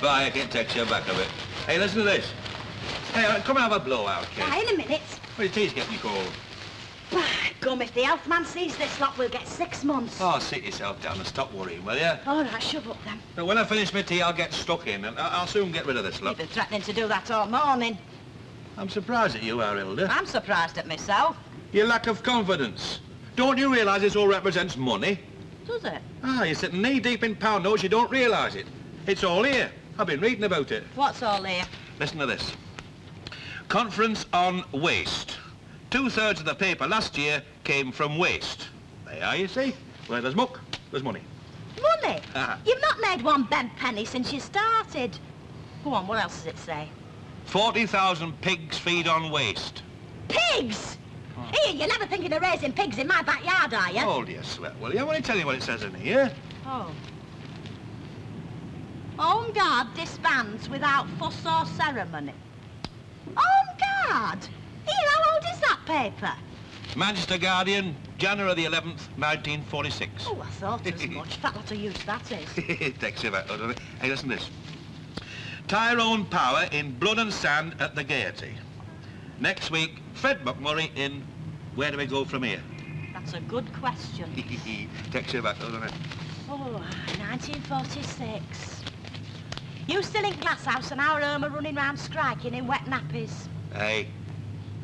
Right, I can take you back a bit. Hey, listen to this. Hey, come and have a blowout, kid. Aye, in a minute. Well, your tea's getting cold. By gum, if the health man sees this lot, we'll get 6 months. Oh, sit yourself down and stop worrying, will you? All right, shove up then. But when I finish my tea, I'll get stuck in, and I'll soon get rid of this lot. You've been threatening to do that all morning. I'm surprised at you, Hilda. I'm surprised at myself. Your lack of confidence. Don't you realise this all represents money? Does it? Ah, you're sitting knee-deep in pound notes, you don't realise it. It's all here. I've been reading about it. What's all here? Listen to this. Conference on waste. 2/3 of the paper last year came from waste. There you are, you see. Where there's muck, there's money. Money? Ah. You've not made one bent penny since you started. Go on, what else does it say? 40,000 pigs feed on waste. Pigs? Oh. Here, you're never thinking of raising pigs in my backyard, are you? Hold your sweat, will you? I want to tell you what it says in here. Oh. Home Guard disbands without fuss or ceremony. Home Guard? Here, how old is that paper? Manchester Guardian, January the 11th, 1946. Oh, I thought as much. Fat lot of use that is. It takes you back, doesn't it? Hey, listen to this. Tyrone Power in Blood and Sand at the Gaiety. Next week, Fred McMurray in Where Do We Go From Here? That's a good question. Takes you back, doesn't it? Oh, 1946. You still in Glasshouse and our Irma running round striking in wet nappies. Hey,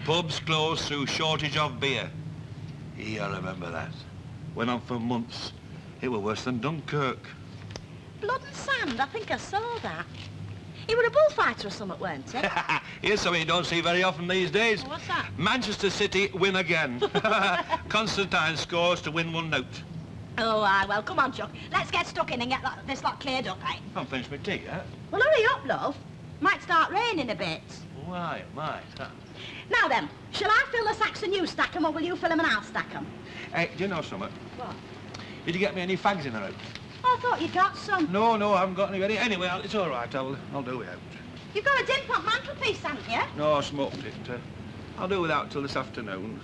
pubs closed through shortage of beer. Yeah, I remember that. Went on for months. It were worse than Dunkirk. Blood and Sand, I think I saw that. He were a bullfighter or something, weren't he? Here's something you don't see very often these days. Oh, what's that? Manchester City win again. Constantine scores to win 1-0. Oh, aye, well, come on, Chuck. Let's get stuck in and get this lot cleared up, eh? I haven't finished my tea yet. Well, hurry up, love. Might start raining a bit. Why, it might. Huh? Now then, shall I fill the sacks and you stack 'em, or will you fill 'em and I'll stack 'em? Hey, do you know something? What? Did you get me any fags in the house? I thought you got some. No, I haven't got any ready. Anyway, it's all right. I'll do without. You've got a dim pot mantelpiece, haven't you? No, I smoked it. I'll do without till this afternoon.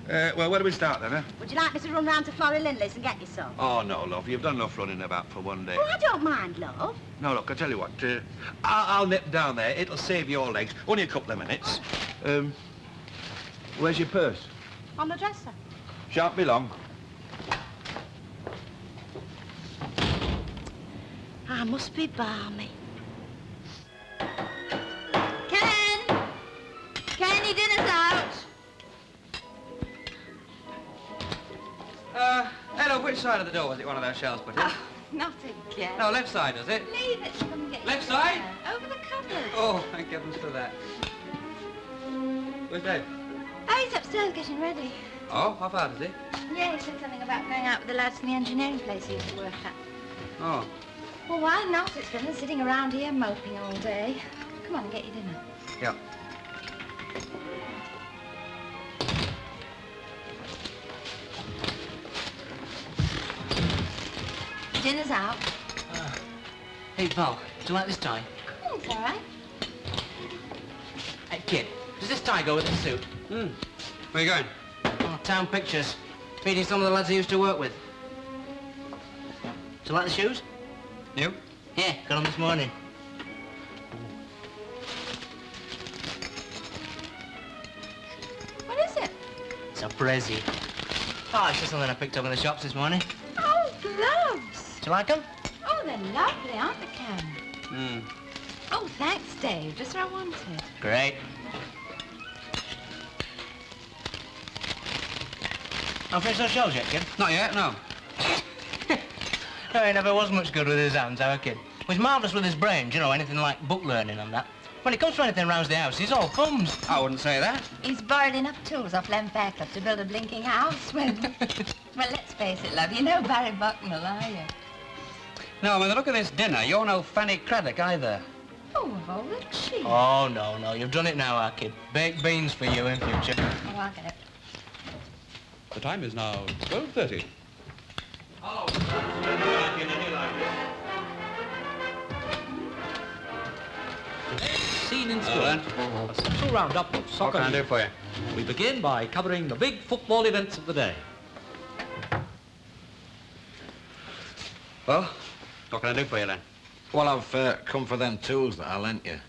Well, where do we start then, huh? Would you like me to run round to Florrie Lindley's and get you some? Oh, no, love. You've done enough running about for one day. Oh, I don't mind, love. No, look, I'll tell you what. I'll nip down there. It'll save your legs. Only a couple of minutes. Where's your purse? On the dresser. Shan't be long. I must be balmy. Ken! Kenny, dinner's out. Hello, which side of the door was it one of those shells put in? Oh, nothing, Ken. No, left side, is it? Leave it. Come and get your Left side? chair. Over the cupboard. Oh, thank goodness for that. Where's Dave? Oh, he's upstairs getting ready. Oh, how far is he? Yeah, he said something about going out with the lads from the engineering place he used to work at. Oh. Well, why not? It's better than sitting around here moping all day. Come on and get your dinner. Yeah. Dinner's out. Hey, Val, do you like this tie? Oh, it's all right. Hey, kid, does this tie go with the suit? Hmm. Where are you going? Oh, town pictures. Meeting some of the lads I used to work with. Do you like the shoes? You? Yeah, got them this morning. What is it? It's a Prezi. Oh, it's just something I picked up in the shops this morning. Oh, gloves. Do you like them? Oh, they're lovely, aren't they, Ken? Hmm. Oh, thanks, Dave. Just what I wanted. Great. Not finished those shells yet, kid? Not yet, no. No, he never was much good with his hands, our kid. He's marvellous with his brains, you know, anything like book learning and that. When it comes to anything round the house, he's all thumbs. I wouldn't say that. He's borrowed enough tools off Lem Fairclough to build a blinking house with. Well, let's face it, love, you're no Barry Bucknell, are you? No, by the look of this dinner, you're no Fanny Craddock either. Oh, of all the cheese. Oh, no, you've done it now, our kid. Baked beans for you in future. Oh, I'll get it. The time is now 12:30. Hello, Scene in school. Then. A special roundup of What soccer can I do news. for you? We begin by covering the big football events of the day. Well, what can I do for you then? Well, I've come for them tools that I lent you.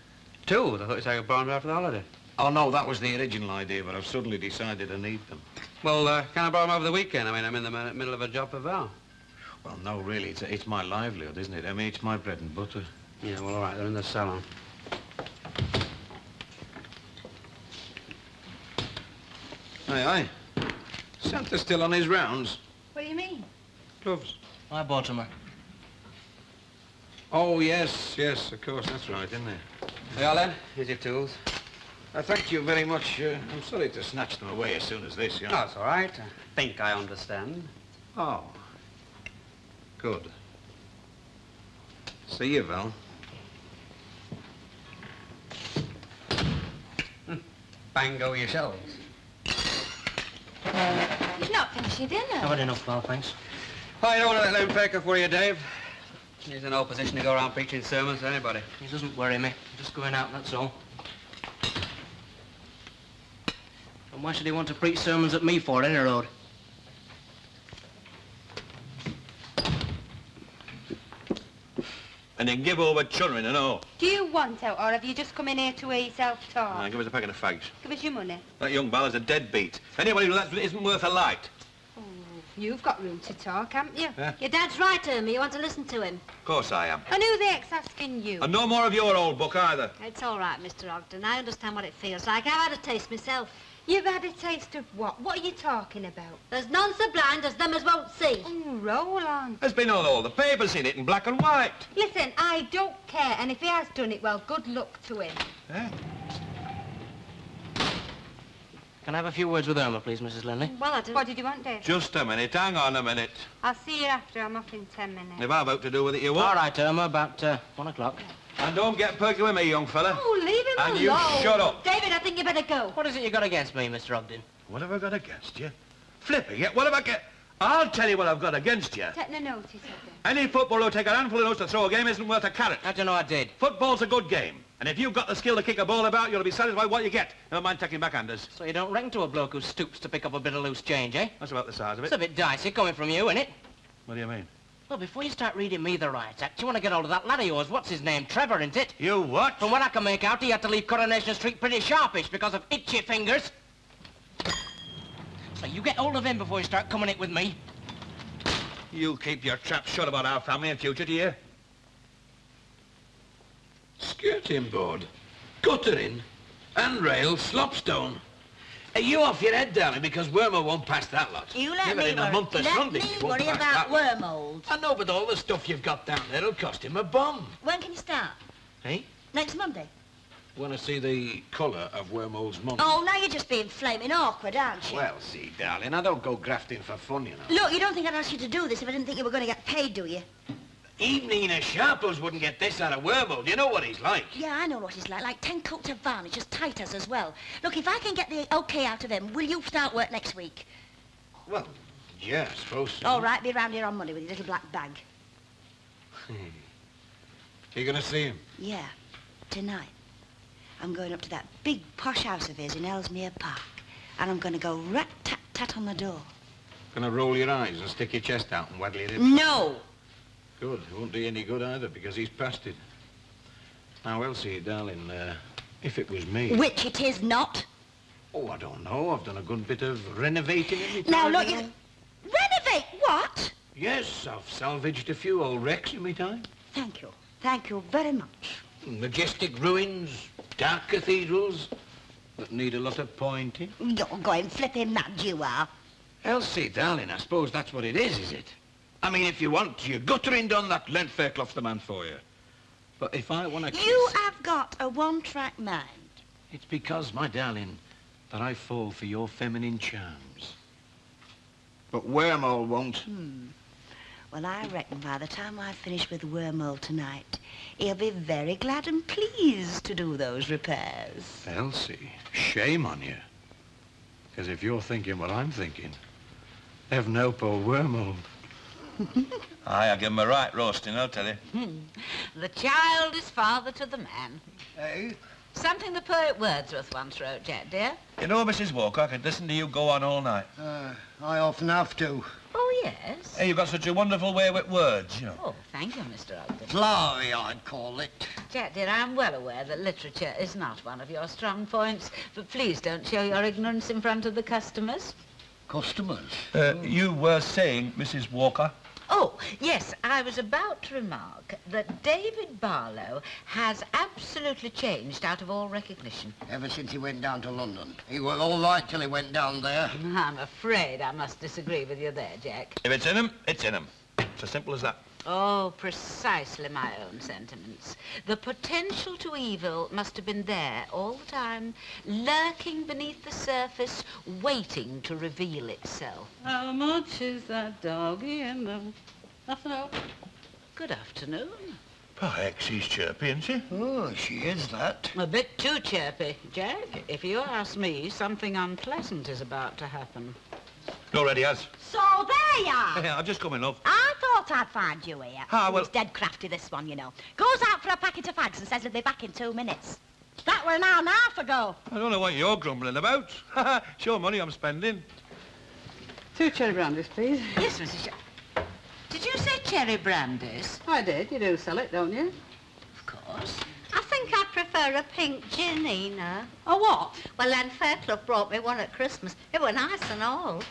Tools? I thought you said you borrowed them after the holiday. Oh, no, that was the original idea, but I've suddenly decided I need them. Well, can I borrow them over the weekend? I mean, I'm in the middle of a job for Val. Well, no, really, it's my livelihood, isn't it? I mean, it's my bread and butter. Yeah, well, all right, they're in the salon. Aye, aye. Santa's still on his rounds. What do you mean? Gloves. I bought them. Oh, yes, of course, that's right, isn't it? Hey, Alan, here's your tools. Thank you very much. I'm sorry to snatch them away as soon as this, you know. No, it's all right. I think I understand. Oh. Good. See you, Val. Bang go yourselves. You've not finished your dinner. I've had enough, Val, thanks. Oh, you don't want to let him pecker for you, Dave. He's in no position to go around preaching sermons to anybody. He doesn't worry me. I'm just going out, that's all. And why should he want to preach sermons at me for, any road? And then give over children and all. Do you want out, or have you just come in here to hear yourself talk? Give us a packet of fags. Give us your money. That young Bal is a deadbeat. Anybody who that isn't worth a light. Oh, you've got room to talk, haven't you? Yeah. Your dad's right, Irma. You want to listen to him. Of course I am. And who the heck's asking you? And no more of your old book either. It's all right, Mr. Ogden. I understand what it feels like. I've had a taste myself. You've had a taste of what? What are you talking about? There's none so blind as them as won't see. Oh, roll on. There's been all the papers in it in black and white. Listen, I don't care, and if he has done it, well, good luck to him. Eh? Can I have a few words with Irma, please, Mrs. Linley? Well, I don't... What did you want, Dave? Just a minute. Hang on a minute. I'll see you after. I'm off in 10 minutes. If I've out to do with it, you All want. right, Irma, about 1 o'clock. And don't get perky with me, young fella. Oh, leave him And alone. you shut up. David, I think you better go. What is it you got against me, Mr. Ogden? What have I got against you? Flipping it. What have I got? I'll tell you what I've got against you. Take no notice of them. Any footballer who'll take a handful of notes to throw a game isn't worth a carrot. How'd you know I did? Football's a good game. And if you've got the skill to kick a ball about, you'll be satisfied with what you get. Never mind taking backhanders. So you don't reckon to a bloke who stoops to pick up a bit of loose change, eh? That's about the size of It's it. a bit dicey coming from you, innit? What do you mean? Well, before you start reading me the rights act, you want to get hold of that lad of yours. What's his name? Trevor, isn't it? You what? From what I can make out, he had to leave Coronation Street pretty sharpish because of itchy fingers. So you get hold of him before you start coming it with me. You keep your trap shut about our family in future, do you? Skirting board, guttering, handrail, slopstone. Are you off your head, darling? Because Wormer won't pass that lot. You let Never me in a worry. month of Let Sundays, me he won't worry pass about that lot. wormholes. I know, but all the stuff you've got down there'll cost him a bomb. When can you start? Eh? Next Monday? Want to see the colour of Wormhole's mum? Oh, now you're just being flaming awkward, aren't you? Well, see, darling, I don't go grafting for fun, you know. Look, you don't think I'd ask you to do this if I didn't think you were going to get paid, do you? Even Ina Sharples wouldn't get this out of Wormhole. Do you know what he's like? Yeah, I know what he's like 10 coats of varnish, as tight as well. Look, if I can get the OK out of him, will you start work next week? Well, yeah, I suppose so. All right, be round here on Monday with your little black bag. You gonna see him? Yeah, tonight. I'm going up to that big posh house of his in Ellesmere Park, and I'm going to go rat-tat-tat on the door. Gonna roll your eyes and stick your chest out and waddle your hips? No! Good. It won't do you any good either, because he's past it. Now, Elsie, darling, if it was me... Which it is not. Oh, I don't know. I've done a good bit of renovating in my Now, time, look, you you... know. Renovate what? Yes, I've salvaged a few old wrecks in my time. Thank you. Thank you very much. Majestic ruins, dark cathedrals that need a lot of pointing. You're going flipping mad, you are. Elsie, darling, I suppose that's what it is it? I mean, if you want your guttering done, that Lent Fairclough's the man for you. But if I want to... You have got a one-track mind. It's because, my darling, that I fall for your feminine charms. But Wormhole won't. Well, I reckon by the time I finish with Wormhole tonight, he'll be very glad and pleased to do those repairs. Elsie, shame on you. Because if you're thinking what I'm thinking, heaven help old Wormhole. Aye, I'll give him a right roasting, I'll tell you. The child is father to the man. Hey? Something the poet Wordsworth once wrote, Jack, dear. You know, Mrs. Walker, I could listen to you go on all night. I often have to. Oh, yes? Hey, you've got such a wonderful way with words, you know. Oh, thank you, Mr. Ogden. Flowery, I'd call it. Jack, dear, I'm well aware that literature is not one of your strong points, but please don't show your ignorance in front of the customers. Customers? You were saying, Mrs. Walker? Oh, yes, I was about to remark that David Barlow has absolutely changed out of all recognition. Ever since he went down to London. He was all right till he went down there. I'm afraid I must disagree with you there, Jack. If it's in him, it's in him. It's as simple as that. Oh, precisely my own sentiments. The potential to evil must have been there all the time, lurking beneath the surface, waiting to reveal itself. How much is that doggy in the... Afternoon. Good afternoon. By she's chirpy, isn't she? Oh, she is that. A bit too chirpy, Jack. If you ask me, something unpleasant is about to happen. Already has. So there you are. Yeah, I've just come in, love. I thought I'd find you here. Ah, well- It's dead crafty, this one, you know. Goes out for a packet of fags and says he'll be back in 2 minutes. That were an hour and a half ago. I don't know what you're grumbling about. It's your money I'm spending. 2 cherry brandies, please. Yes, Mrs. Did you say cherry brandies? I did. You do sell it, don't you? Of course. I think I prefer a pink gin, Ina. A what? Well, Len Fairclough brought me one at Christmas. It were nice and all.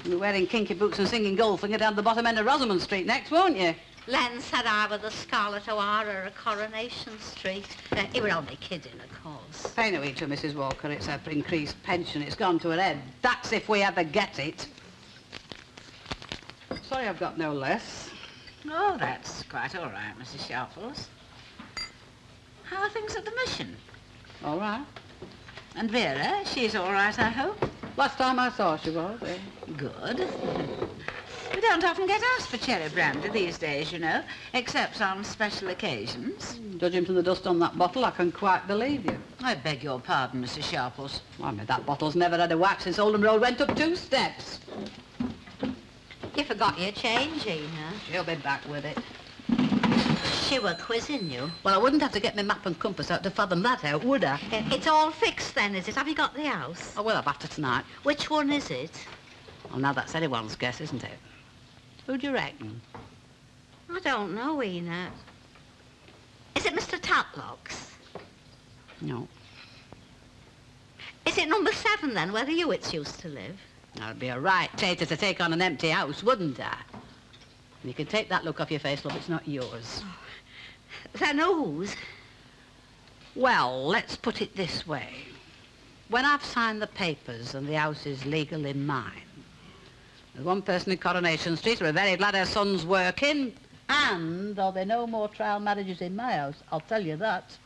You'll be wearing kinky boots and singing Goldfinger down the bottom end of Rosamond Street next, won't you? Len said I were the Scarlet O'Hara of Coronation Street. He were only kidding, of course. Pay no heed to Mrs. Walker. It's her increased pension. It's gone to her head. That's if we ever get it. Sorry I've got no less. Oh, that's quite all right, Mrs. Sharples. How are things at the mission? All right. And Vera, she's all right, I hope? Last time I saw she was. Good. We don't often get asked for cherry brandy these days, you know, except on special occasions. Judging from the dust on that bottle, I can quite believe you. I beg your pardon, Mrs. Sharples. I mean, that bottle's never had a whack since Oldham Road went up 2 steps. You forgot your change, Ina. She'll be back with it. She were quizzing you. Well, I wouldn't have to get my map and compass out to fathom that out, would I? It's all fixed then, is it? Have you got the house? I will have after tonight. Which one is it? Well, now that's anyone's guess, isn't it? Who do you reckon? I don't know, Ina. Is it Mr. Tatlock's? No. Is it number 7 then, where the Hewitts used to live? That'd be a right tater to take on an empty house, wouldn't I? You can take that look off your face, love. It's not yours. Then whose? Well, let's put it this way. When I've signed the papers and the house is legally mine, there's one person in Coronation Street who are very glad her son's working, and there'll be no more trial marriages in my house. I'll tell you that.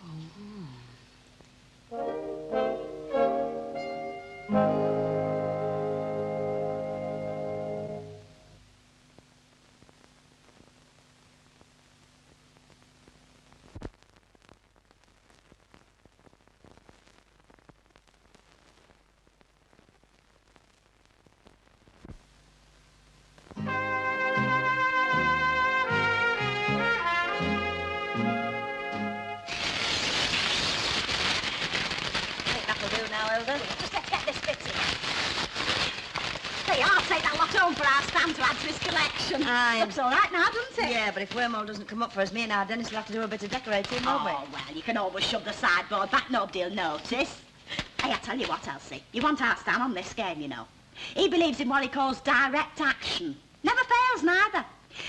Just let's get this fitted. Hey, I'll take that lot home for our Stan to add to his collection. Aye. Looks all right now, doesn't it? Yeah, but if Wormhole doesn't come up for us, me and our Dennis will have to do a bit of decorating, won't we? Oh, well, you can always shove the sideboard back, nobody'll notice. Hey, I tell you what, Elsie, you want our Stan on this game, you know. He believes in what he calls direct action. Never fails, neither.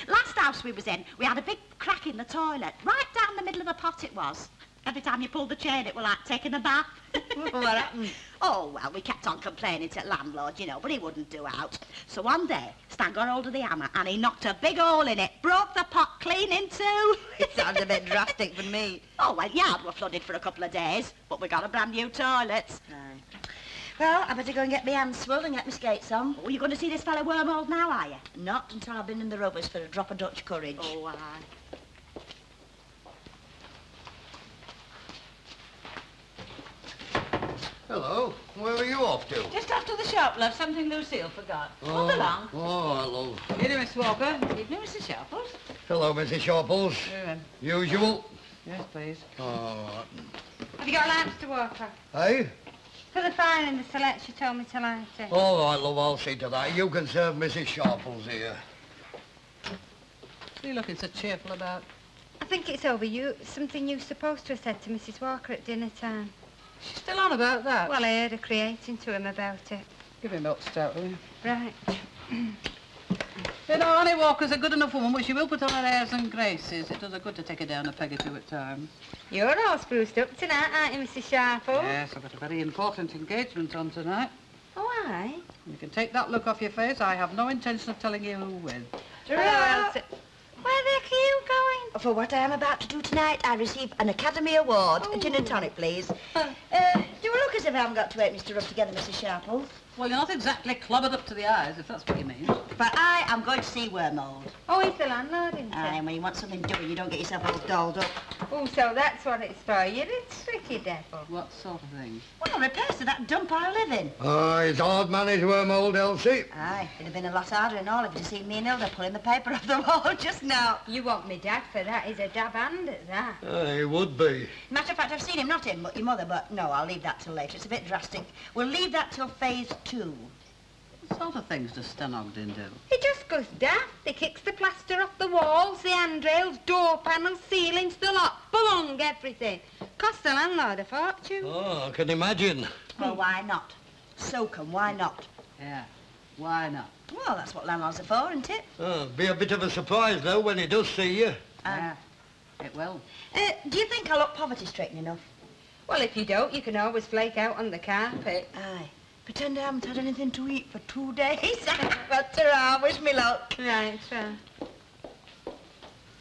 Last house we was in, we had a big crack in the toilet. Right down the middle of the pot it was. Every time you pulled the chain, it was like taking a bath. What happened? Oh, well, we kept on complaining to the landlord, you know, but he wouldn't do out. So one day, Stan got hold of the hammer and he knocked a big hole in it, broke the pot clean in two. It sounds a bit drastic for me. Oh, well, yard were flooded for a couple of days, but we got a brand new toilet. Aye. Well, I better go and get my hands swelled and get my skates on. Oh, you going to see this fellow Wormhole now, are you? Not until I've been in the rubbers for a drop of Dutch courage. Oh, aye. Hello. Where are you off to? Just after the shop, love. Something Lucille forgot. Come along. Oh, hello. Evening, Miss Walker. Evening, Mrs. Sharples. Hello, Mrs. Sharples. Usual. Yes, please. Oh, Have you got lamps to work for? hey? Put the fire in the select, she told me to light it. All right, love, I'll see to that. You can serve Mrs. Sharples here. What are you looking so cheerful about? I think it's over you. Something you're supposed to have said to Mrs. Walker at dinner time. She's still on about that? Well, I heard her creating to him about it. Give him milk stout, will you? Right. You know, Annie Walker's a good enough woman, but she will put on her airs and graces. It does her good to take her down a peg or two at times. You're all spruced up tonight, aren't you, Mrs. Sharples? Yes, I've got a very important engagement on tonight. Oh, aye? You can take that look off your face. I have no intention of telling you who with. Hello, Elsie. Where the heck are you going? For what I am about to do tonight, I receive an Academy Award. Oh. A gin and tonic, please. Do I look as if I haven't got 2 halfpennies to rub together, Mrs. Sharples? Well, you're not exactly clobbered up to the eyes, if that's what you mean. But I am going to see Wormold. Oh, he's the landlord, isn't he? Aye, and when you want something doing, you don't get yourself all dolled up. Oh, so that's what it's for. You're a tricky devil. What sort of thing? Well, repairs to that dump I live in. It's hard managed, Wormold, Elsie. Aye, it'd have been a lot harder and all if you'd have seen me and Hilda pulling the paper off the wall just now. You want me dad for that? He's a dab hand at that. He would be. Matter of fact, I've seen him, not him, but your mother, but no, I'll leave that till later. It's a bit drastic. We'll leave that till phase 2. What sort of things does Stan Ogden do? He just goes daft. He kicks the plaster off the walls, the handrails, door panels, ceilings, the lot. Belong everything. Cost the landlord a fortune. Oh, I can imagine. Well, why not? So why not? Yeah, why not? Well, that's what landlords are for, isn't it? Be a bit of a surprise, though, when he does see you. Yeah, it will. Do you think I look poverty-stricken enough? Well, if you don't, you can always flake out on the carpet. Aye. Pretend I haven't had anything to eat for 2 days. But ta-ra, wish me luck. Right, right.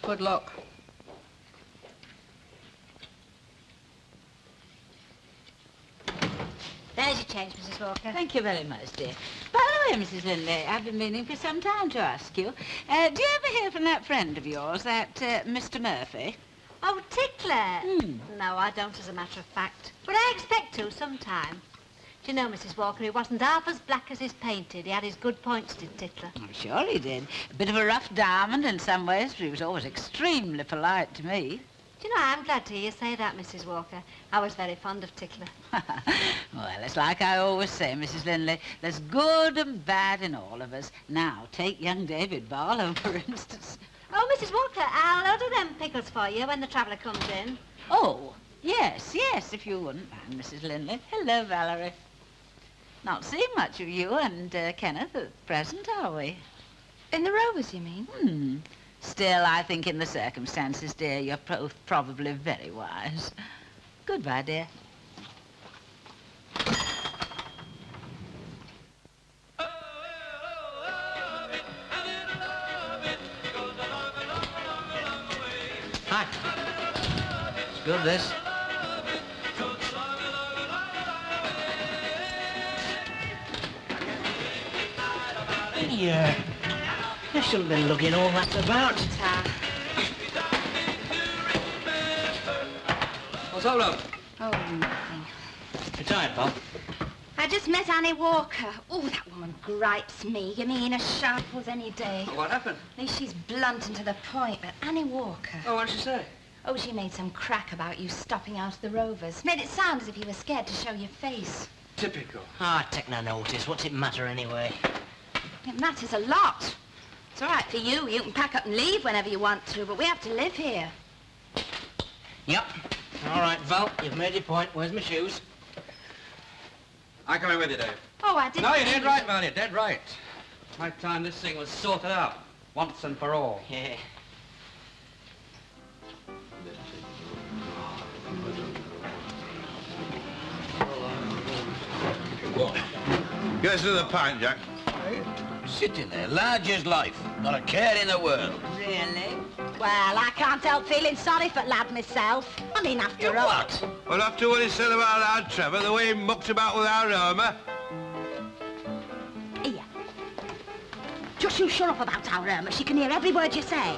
Good luck. There's your change, Mrs. Walker. Thank you very much, dear. By the way, Mrs. Lindley, I've been meaning for some time to ask you. Do you ever hear from that friend of yours, that Mr. Murphy? Oh, Tickler? No, I don't, as a matter of fact. But I expect to sometime. Do you know, Mrs. Walker, he wasn't half as black as he's painted. He had his good points, did Tickler? I'm sure he did. A bit of a rough diamond in some ways, but he was always extremely polite to me. Do you know, I'm glad to hear you say that, Mrs. Walker. I was very fond of Tickler. Well, it's like I always say, Mrs. Lindley, there's good and bad in all of us. Now, take young David Barlow, for instance. Oh, Mrs. Walker, I'll order them pickles for you when the traveller comes in. Oh, yes, if you wouldn't mind, Mrs. Lindley. Hello, Valerie. Not seeing much of you and Kenneth at present, are we? In the Rovers, you mean? Still, I think in the circumstances, dear, you're both probably very wise. Goodbye, dear. Hi. It's good, this. Yeah. You shouldn't have been looking all that about. What's all up? Oh, nothing. You tired, Bob? I just met Annie Walker. Oh, that woman gripes me. You mean as sharp as any day. What happened? At least she's blunt and to the point, but Annie Walker... Oh, what did she say? Oh, she made some crack about you stopping out of the Rovers. Made it sound as if you were scared to show your face. Typical. Ah, take no notice. What's it matter anyway? It matters a lot. It's all right for you. You can pack up and leave whenever you want to, but we have to live here. Yep. All right, Val, you've made your point. Where's my shoes? I'm coming with you, Dave. Oh, I didn't... No, you're dead right, Val. You're dead right. My time this thing was sorted out. Once and for all. Yeah. Get us another pint, Jack. Sitting there, large as life, not a care in the world. Really? Well, I can't help feeling sorry for lad myself. I mean, after all... What? Well, after what he said about lad Trevor, the way he mucked about with our Irma... Here. Just you shut up about our Irma. She can hear every word you say.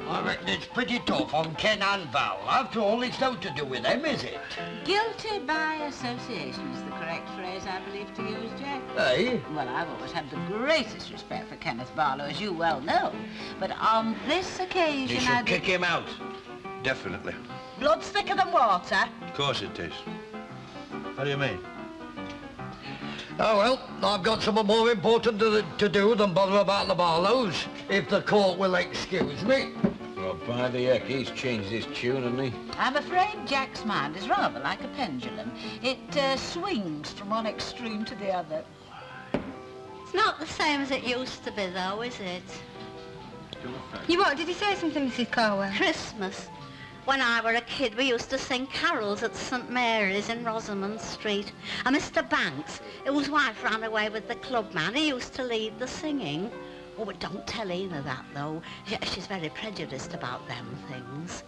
I reckon it's pretty tough on Ken and Val. After all, it's no to do with them, is it? Guilty by association is the correct phrase, I believe, to use, Jack. Eh? Well, I've always had the greatest respect for Kenneth Barlow, as you well know. But on this occasion, You should kick him out. Definitely. Blood's thicker than water. Of course it is. How do you mean? Oh, well, I've got something more important to do than bother about the Barlows, if the court will excuse me. Well, by the heck, he's changed his tune, hasn't he? I'm afraid Jack's mind is rather like a pendulum. It swings from one extreme to the other. It's not the same as it used to be, though, is it? You what? Did he say something, Mrs. Carwell? Christmas. When I were a kid, we used to sing carols at St Mary's in Rosamond Street. And Mr Banks, whose wife ran away with the clubman, he used to lead the singing. Oh, but don't tell Ina that, though. She's very prejudiced about them things.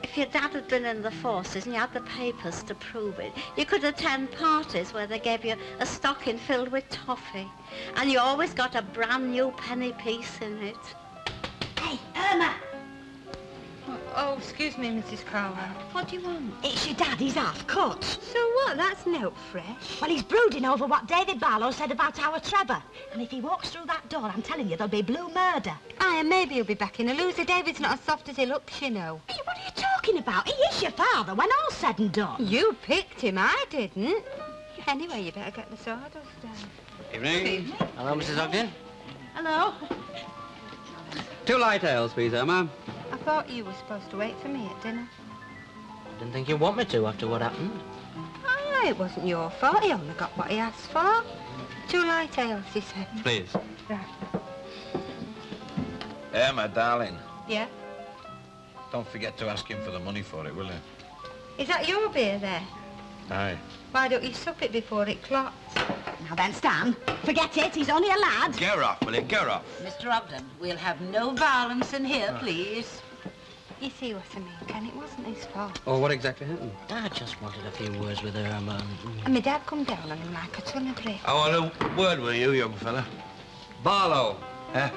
If your dad had been in the forces and you had the papers to prove it, you could attend parties where they gave you a stocking filled with toffee. And you always got a brand new penny piece in it. Hey, Irma! Oh, excuse me, Mrs. Carwell. What do you want? It's your dad, he's half cut. So what? That's no fresh. Well, he's brooding over what David Barlow said about our Trevor. And if he walks through that door, I'm telling you, there'll be blue murder. Aye, and maybe he'll be back in a loser. David's not as soft as he looks, you know. Hey, what are you talking about? He is your father, when all's said and done. You picked him, I didn't. Anyway, you better get the sawdust down. Evening. Hello, Mrs. Ogden. Hello. 2 light ales, please, Emma. I thought you were supposed to wait for me at dinner. Didn't think you'd want me to after what happened. Ah, it wasn't your fault. He only got what he asked for. 2 light ales, he said. Please. Right. Emma, darling, Yeah? don't forget to ask him for the money for it, will you? Is that your beer there? Aye. Why don't you sup it before it clots? Now then, Stan, forget it, he's only a lad. Get off, will you? Get off. Mr. Ogden, we'll have no violence in here, please. You see what I mean, Ken? It wasn't his fault. Oh, what exactly happened? I just wanted a few words with her, man. And my dad come down on him like a ton of bricks. I want a word with you, young fella. Barlow. Eh?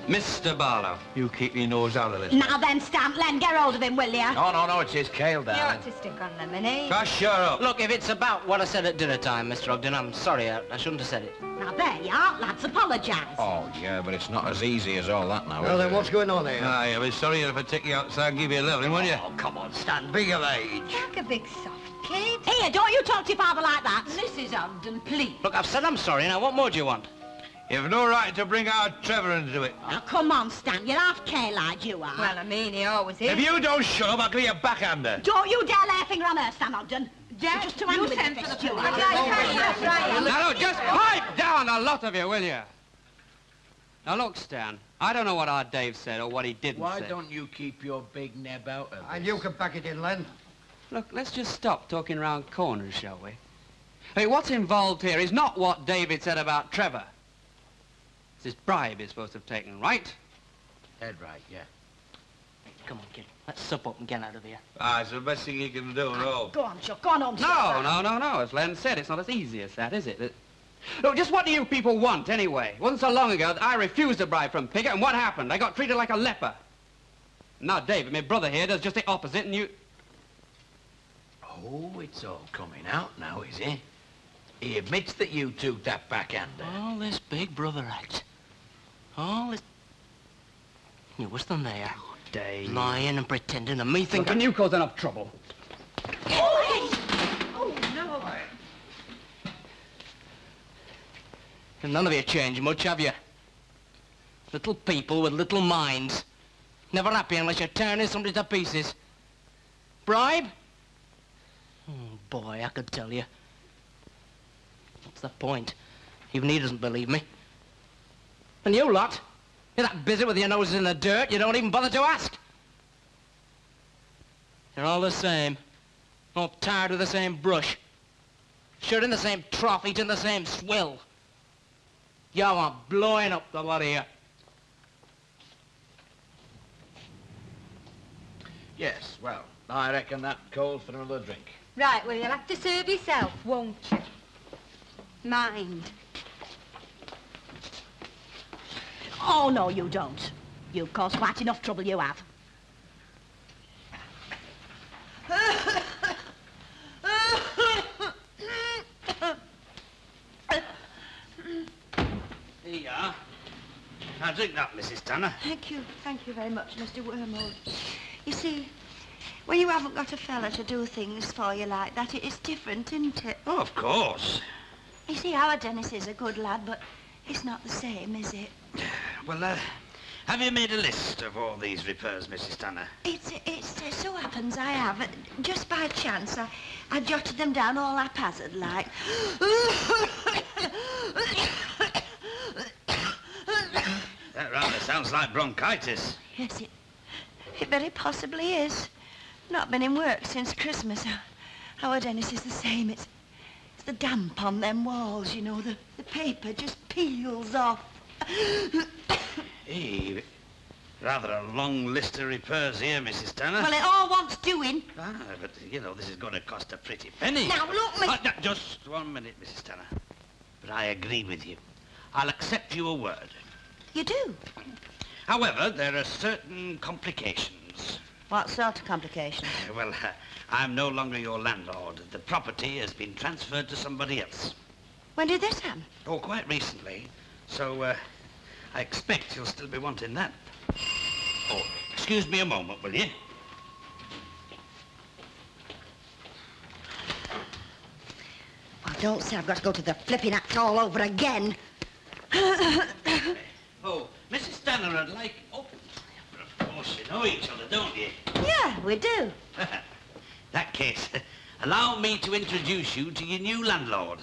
Mr. Barlow. You keep your nose out of this. Now then, Stan, Len, get hold of him, will you? No, it's his kale, You darling. ought to stick on lemonade. Just shut up. Look, if it's about what I said at dinner time, Mr. Ogden, I'm sorry. I shouldn't have said it. Now there you are, lads, apologise. Oh, yeah, but it's not as easy as all that now, Well, is then it? what's going on here? Aye, I'll be sorry if I take you outside and give you a leveling, won't you? Oh, come on, Stan, be of age. Like a big soft kid. Here, don't you talk to your father like that. Mrs. Ogden, please. Look, I've said I'm sorry. Now, what more do you want? You've no right to bring our Trevor into it. Now, come on, Stan, you're half K-like, you are. Well, I mean, he always is. If you don't shut up, I'll give you a backhander. Don't you dare lay a finger on her, Stan Ogden. Dad, Just to handle with send the for the fist, you police. are. Now, look, just pipe down, a lot of you, will you? Now, look, Stan, I don't know what our Dave said or what he didn't Why say. don't you keep your big neb out of And this? you can pack it in, Len. Look, let's just stop talking around corners, shall we? Hey, what's involved here is not what David said about Trevor. It's this bribe he's supposed to have taken, right? Dead right, yeah. Come on, kid. Let's sup up and get out of here. Ah, it's the best thing you can do, no. Go on, Chuck, go on home. No. As Len said, it's not as easy as that, is it? Look, just what do you people want, anyway? It wasn't so long ago that I refused a bribe from Piggott, and what happened? I got treated like a leper. Now, David, my brother here, does just the opposite, and you... Oh, it's all coming out now, is it? He admits that you took that backhander. All this big brother act. All this... You're worse than they are. Dave. Lying and pretending and me thinking... Can you cause enough trouble? Oh, no. And none of you change much, have you? Little people with little minds. Never happy unless you're turning somebody to pieces. Bribe? Oh, boy, I could tell you. What's the point? Even he doesn't believe me. And you lot, you're that busy with your noses in the dirt, you don't even bother to ask. You're all the same. All tired with the same brush. Sure in the same trough, eating the same swill. You want blowing up, the lot of you. Yes, well, I reckon that calls for another drink. Right, well, you'll have to serve yourself, won't you? Mind. Oh, no, you don't. You've caused quite enough trouble, you have. Here you are. Now drink that, Mrs. Tanner. Thank you very much, Mr. Wormwood. You see, When you haven't got a fella to do things for you like that, it's different, isn't it? Oh, of course. You see, our Dennis is a good lad, but it's not the same, is it? Well, have you made a list of all these repairs, Mrs. Tanner? It so happens I have. Just by chance, I jotted them down all haphazard like. That rather sounds like bronchitis. Yes, it very possibly is. Not been in work since Christmas. Our Dennis is the same. It's the damp on them walls, you know. The paper just peels off. Hey, rather a long list of repairs here, Mrs. Tanner. Well, it all wants doing. Ah, but, you know, this is going to cost a pretty penny. Now, look, me... just 1 minute, Mrs. Tanner. But I agree with you. I'll accept your word. You do? However, there are certain complications. What sort of complications? Well, I'm no longer your landlord. The property has been transferred to somebody else. When did this happen? Oh, quite recently. So, I expect you'll still be wanting that. Oh, excuse me a moment, will you? Well, don't say I've got to go to the flipping act all over again. Oh, Mrs. Tanner, I'd like... Oh, of course you know each other, don't you? Yeah, we do. That case, allow me to introduce you to your new landlord.